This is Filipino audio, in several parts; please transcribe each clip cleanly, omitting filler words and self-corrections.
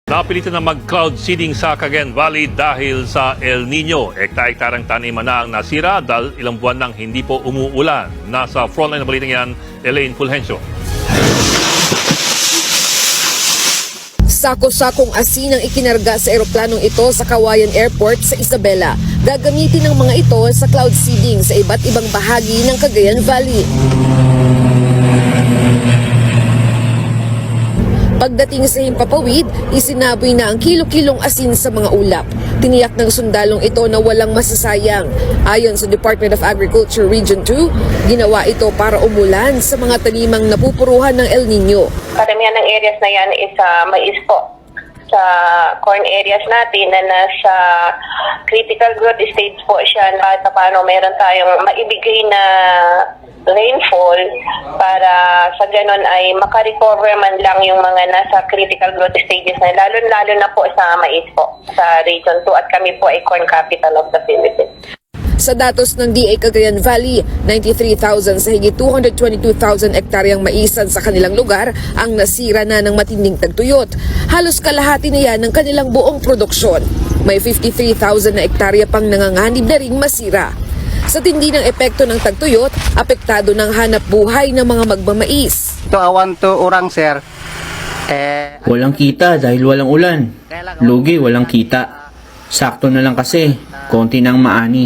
Napilitan na mag-cloud seeding sa Cagayan Valley dahil sa El Nino. Ekta-ektarang taniman na ang nasira dahil ilang buwan nang hindi po umuulan. Nasa frontline na balitang yan, Elaine Fulgencio. Sako-sakong asin ang ikinarga sa eroplanong ito sa Kawayan Airport sa Isabela. Gagamitin ng mga ito sa cloud seeding sa iba't ibang bahagi ng Cagayan Valley. Pagdating sa Himpapawid, isinaboy na ang kilo-kilong asin sa mga ulap. Tiniyak ng sundalong ito na walang masasayang. Ayon sa Department of Agriculture Region 2, ginawa ito para umulan sa mga tanimang napupuruhan ng El Nino. Karamihan ng areas na yan is mais po. Sa corn areas natin na nasa critical growth stage po siya na paano meron tayong maibigay na rainfall para sa ganon ay makarecover man lang yung mga nasa critical growth stages na lalo na po sa mais po sa Region 2 at kami po ay corn capital of the Philippines. Sa datos ng DA Cagayan Valley, 93,000 sa higit 222,000 hektaryang maisan sa kanilang lugar ang nasira na ng matinding tagtuyot. Halos kalahati na yan ng kanilang buong produksyon. May 53,000 na hektarya pang nanganganib na ring masira. Sa tindi ng epekto ng tagtuyot, apektado ng hanap buhay ng mga magmamais. Ito awan to orang sir. Walang kita dahil walang ulan. Lugi, walang kita. Sakto na lang kasi, konti ng maani.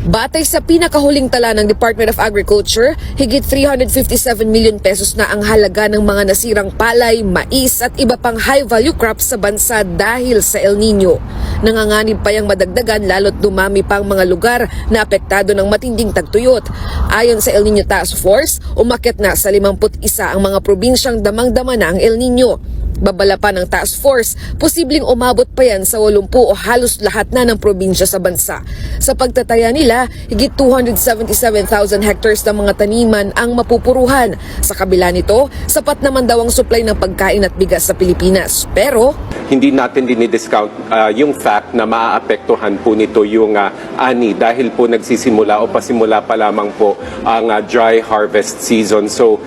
Batay sa pinakahuling tala ng Department of Agriculture, higit 357 million pesos na ang halaga ng mga nasirang palay, mais at iba pang high-value crops sa bansa dahil sa El Nino. Nanganganib pa yang madagdagan lalo't dumami pang mga lugar na apektado ng matinding tagtuyot. Ayon sa El Nino Task Force, umakyat na sa 51 ang mga probinsyang damang-dama na ang El Nino. Babala pa ng task force, posibleng umabot pa yan sa 80 o halos lahat na ng probinsya sa bansa. Sa pagtataya nila, higit 277,000 hectares ng mga taniman ang mapupuruhan. Sa kabila nito, sapat naman daw ang supply ng pagkain at bigas sa Pilipinas. Pero hindi natin dinidiscount yung fact na maaapektuhan po nito yung ani dahil po nagsisimula o pasimula pa lamang po ang dry harvest season. So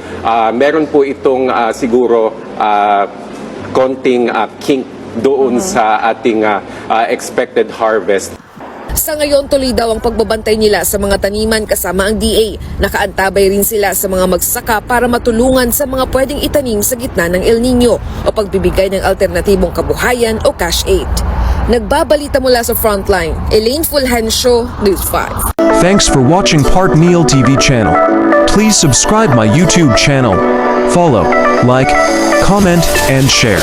meron po itong siguro konting kink doon sa ating expected harvest. sa ngayon tuloy daw ang pagbabantay nila sa mga taniman kasama ang DA. Nakaantabay rin sila sa mga magsasaka para matulungan sa mga pwedeng itanim sa gitna ng El Nino o pagbibigay ng alternatibong kabuhayan o cash aid. Nagbabalita mula sa Frontline, Elaine Fulgencio, News 5. Thanks for watching Part Neil TV channel. Please subscribe my YouTube channel. Follow, like, comment, and share.